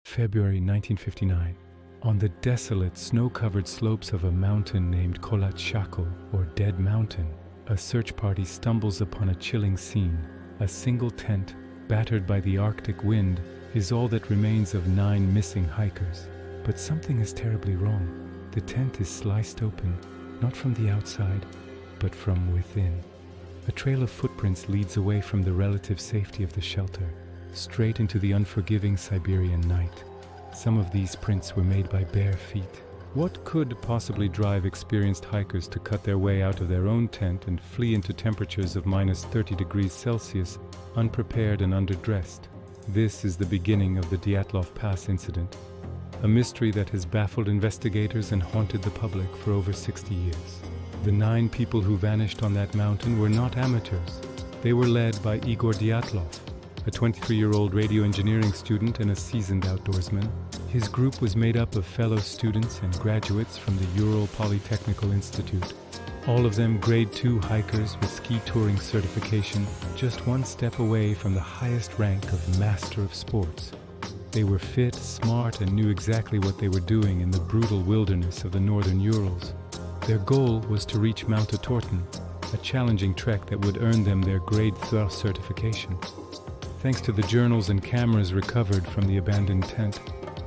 February 1959. On the desolate, snow-covered slopes of a mountain named Kholat Shakhl, or Dead Mountain, a search party stumbles upon a chilling scene. A single tent, battered by the Arctic wind, is all that remains of 9 missing hikers. But something is terribly wrong. The tent is sliced open, not from the outside, but from within. A trail of footprints leads away from the relative safety of the shelter, straight into the unforgiving Siberian night. Some of these prints were made by bare feet. What could possibly drive experienced hikers to cut their way out of their own tent and flee into temperatures of minus 30 degrees Celsius, unprepared and underdressed? This is the beginning of the Dyatlov Pass incident, a mystery that has baffled investigators and haunted the public for over 60 years. The 9 people who vanished on that mountain were not amateurs. They were led by Igor Dyatlov, a 23-year-old radio engineering student and a seasoned outdoorsman. His group was made up of fellow students and graduates from the Ural Polytechnical Institute, all of them grade 2 hikers with ski touring certification, just one step away from the highest rank of Master of Sports. They were fit, smart, and knew exactly what they were doing in the brutal wilderness of the northern Urals. Their goal was to reach Mount Torton, a challenging trek that would earn them their grade 3 certification. Thanks to the journals and cameras recovered from the abandoned tent,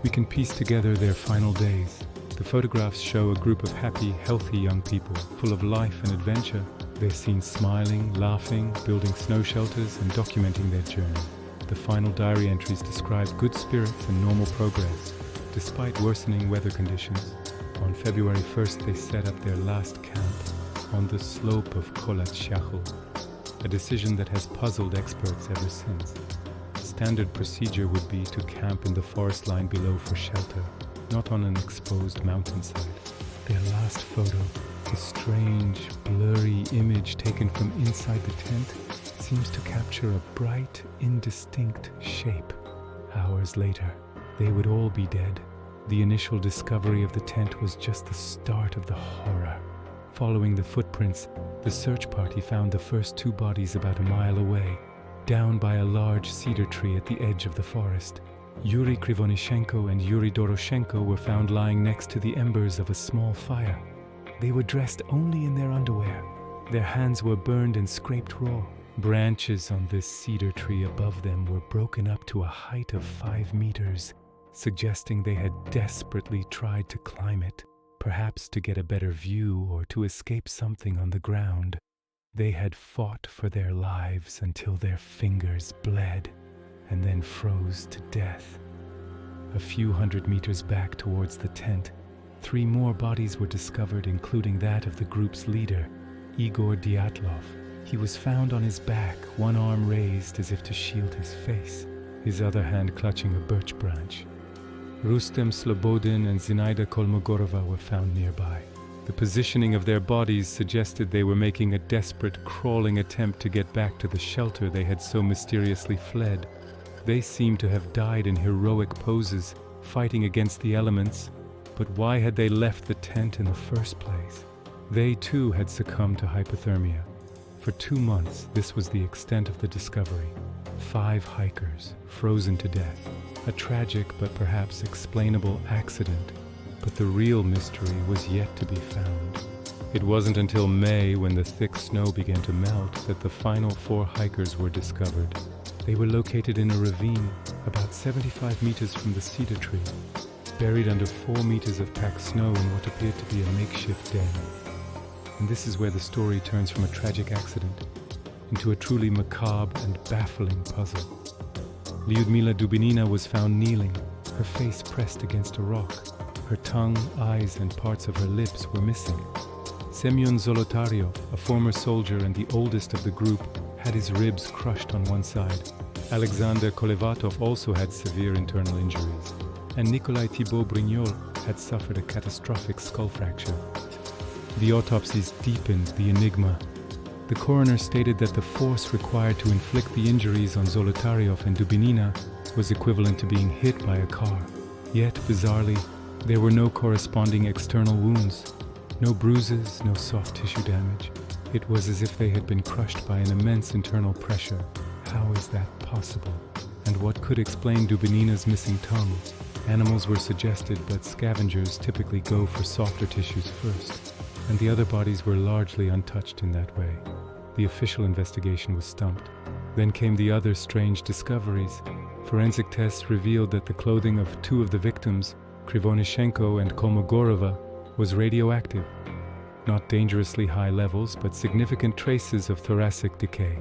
we can piece together their final days. The photographs show a group of happy, healthy young people, full of life and adventure. They're seen smiling, laughing, building snow shelters, and documenting their journey. The final diary entries describe good spirits and normal progress, despite worsening weather conditions. On February 1st, they set up their last camp on the slope of Kholat Shakhl, a decision that has puzzled experts ever since. Standard procedure would be to camp in the forest line below for shelter, not on an exposed mountainside. Their last photo, a strange, blurry image taken from inside the tent, seems to capture a bright, indistinct shape. Hours later, they would all be dead. The initial discovery of the tent was just the start of the horror. Following the footprints, the search party found the first 2 bodies about a mile away, down by a large cedar tree at the edge of the forest. Yuri Krivonishenko and Yuri Doroshenko were found lying next to the embers of a small fire. They were dressed only in their underwear. Their hands were burned and scraped raw. Branches on this cedar tree above them were broken up to a height of 5 meters, suggesting they had desperately tried to climb it, perhaps to get a better view or to escape something on the ground. They had fought for their lives until their fingers bled and then froze to death. A few hundred meters back towards the tent, 3 more bodies were discovered, including that of the group's leader, Igor Dyatlov. He was found on his back, one arm raised as if to shield his face, his other hand clutching a birch branch. Rustem Slobodin and Zinaida Kolmogorova were found nearby. The positioning of their bodies suggested they were making a desperate, crawling attempt to get back to the shelter they had so mysteriously fled. They seemed to have died in heroic poses, fighting against the elements. But why had they left the tent in the first place? They too had succumbed to hypothermia. For 2 months, this was the extent of the discovery. 5 hikers, frozen to death. A tragic but perhaps explainable accident. But the real mystery was yet to be found. It wasn't until May, when the thick snow began to melt, that the final 4 hikers were discovered. They were located in a ravine about 75 meters from the cedar tree, buried under 4 meters of packed snow in what appeared to be a makeshift den. And this is where the story turns from a tragic accident into a truly macabre and baffling puzzle. Lyudmila Dubinina was found kneeling, her face pressed against a rock. Her tongue, eyes, and parts of her lips were missing. Semyon Zolotaryov, a former soldier and the oldest of the group, had his ribs crushed on one side. Alexander Kolevatov also had severe internal injuries. And Nikolai Thibault Brignol had suffered a catastrophic skull fracture. The autopsies deepened the enigma. The coroner stated that the force required to inflict the injuries on Zolotaryov and Dubinina was equivalent to being hit by a car. Yet, bizarrely, there were no corresponding external wounds, no bruises, no soft tissue damage. It was as if they had been crushed by an immense internal pressure. How is that possible? And what could explain Dubinina's missing tongue? Animals were suggested, but scavengers typically go for softer tissues first, and the other bodies were largely untouched in that way. The official investigation was stumped. Then came the other strange discoveries. Forensic tests revealed that the clothing of two of the victims, Krivonishenko and Kolmogorova, was radioactive. Not dangerously high levels, but significant traces of thoracic decay.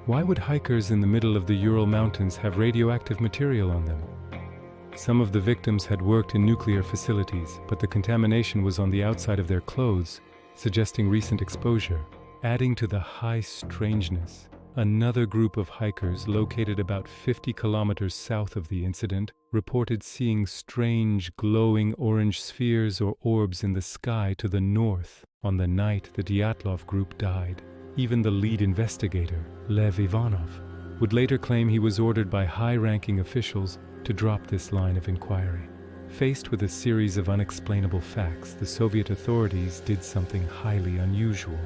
Why would hikers in the middle of the Ural Mountains have radioactive material on them? Some of the victims had worked in nuclear facilities, but the contamination was on the outside of their clothes, suggesting recent exposure. Adding to the high strangeness, another group of hikers located about 50 kilometers south of the incident reported seeing strange glowing orange spheres or orbs in the sky to the north on the night the Dyatlov group died. Even the lead investigator, Lev Ivanov, would later claim he was ordered by high-ranking officials to drop this line of inquiry. Faced with a series of unexplainable facts, the Soviet authorities did something highly unusual.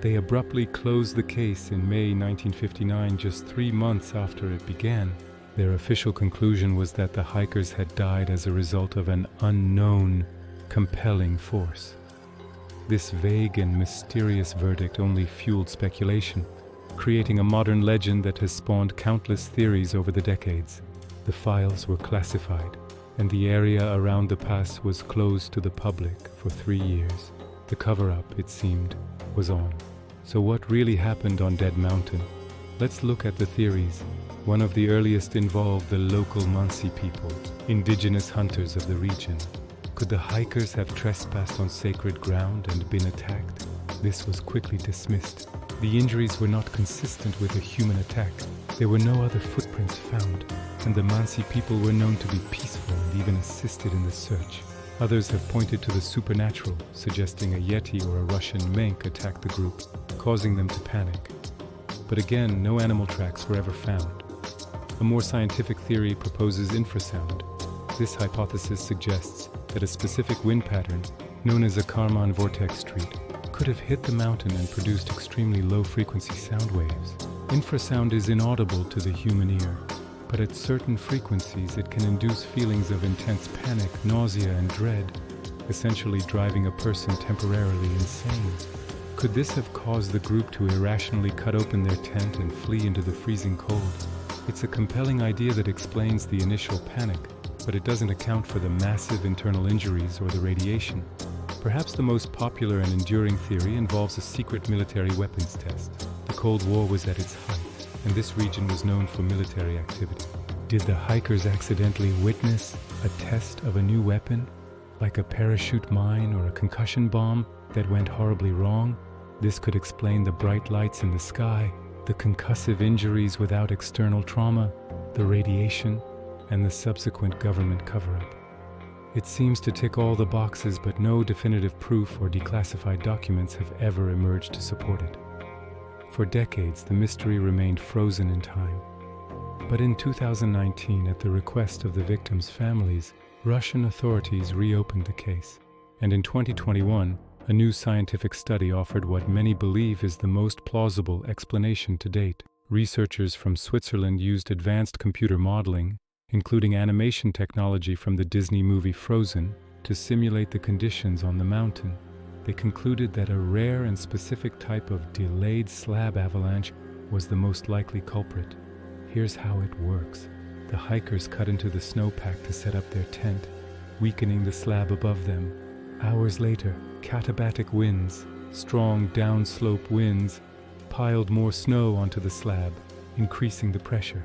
They abruptly closed the case in May 1959, just 3 months after it began. Their official conclusion was that the hikers had died as a result of an unknown, compelling force. This vague and mysterious verdict only fueled speculation, creating a modern legend that has spawned countless theories over the decades. The files were classified, and the area around the pass was closed to the public for 3 years. The cover-up, it seemed, was on. So what really happened on Dead Mountain? Let's look at the theories. One of the earliest involved the local Mansi people, indigenous hunters of the region. Could the hikers have trespassed on sacred ground and been attacked? This was quickly dismissed. The injuries were not consistent with a human attack. There were no other footprints found, and the Mansi people were known to be peaceful and even assisted in the search. Others have pointed to the supernatural, suggesting a Yeti or a Russian mink attacked the group, causing them to panic. But again, no animal tracks were ever found. A more scientific theory proposes infrasound. This hypothesis suggests that a specific wind pattern, known as a Kármán vortex street, could have hit the mountain and produced extremely low-frequency sound waves. Infrasound is inaudible to the human ear, but at certain frequencies it can induce feelings of intense panic, nausea, and dread, essentially driving a person temporarily insane. Could this have caused the group to irrationally cut open their tent and flee into the freezing cold? It's a compelling idea that explains the initial panic, but it doesn't account for the massive internal injuries or the radiation. Perhaps the most popular and enduring theory involves a secret military weapons test. The Cold War was at its height, and this region was known for military activity. Did the hikers accidentally witness a test of a new weapon, like a parachute mine or a concussion bomb, that went horribly wrong? This could explain the bright lights in the sky, the concussive injuries without external trauma, the radiation, and the subsequent government cover-up. It seems to tick all the boxes, but no definitive proof or declassified documents have ever emerged to support it. For decades, the mystery remained frozen in time. But in 2019, at the request of the victims' families, Russian authorities reopened the case. And in 2021, a new scientific study offered what many believe is the most plausible explanation to date. Researchers from Switzerland used advanced computer modeling, including animation technology from the Disney movie Frozen, to simulate the conditions on the mountain. They concluded that a rare and specific type of delayed slab avalanche was the most likely culprit. Here's how it works. The hikers cut into the snowpack to set up their tent, weakening the slab above them. Hours later, katabatic winds, strong downslope winds, piled more snow onto the slab, increasing the pressure.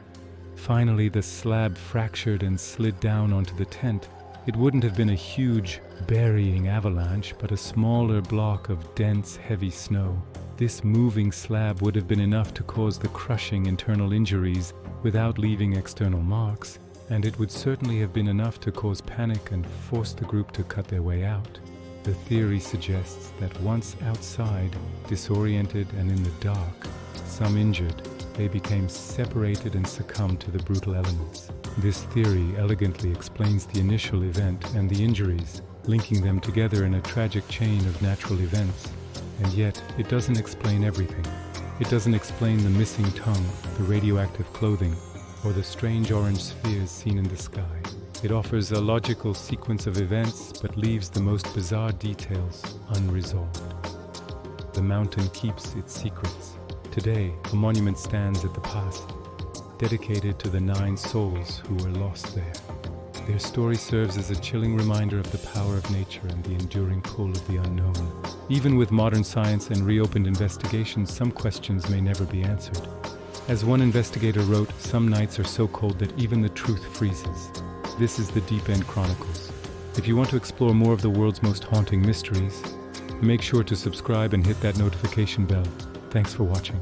Finally, the slab fractured and slid down onto the tent. It wouldn't have been a huge, burying avalanche, but a smaller block of dense, heavy snow. This moving slab would have been enough to cause the crushing internal injuries without leaving external marks, and it would certainly have been enough to cause panic and force the group to cut their way out. The theory suggests that once outside, disoriented and in the dark, some injured, they became separated and succumbed to the brutal elements. This theory elegantly explains the initial event and the injuries, linking them together in a tragic chain of natural events. And yet, it doesn't explain everything. It doesn't explain the missing tongue, the radioactive clothing, or the strange orange spheres seen in the sky. It offers a logical sequence of events but leaves the most bizarre details unresolved. The mountain keeps its secrets. Today, a monument stands at the pass, dedicated to the 9 souls who were lost there. Their story serves as a chilling reminder of the power of nature and the enduring pull of the unknown. Even with modern science and reopened investigations, some questions may never be answered. As one investigator wrote, "Some nights are so cold that even the truth freezes." This is the Deep End Chronicles. If you want to explore more of the world's most haunting mysteries, make sure to subscribe and hit that notification bell. Thanks for watching.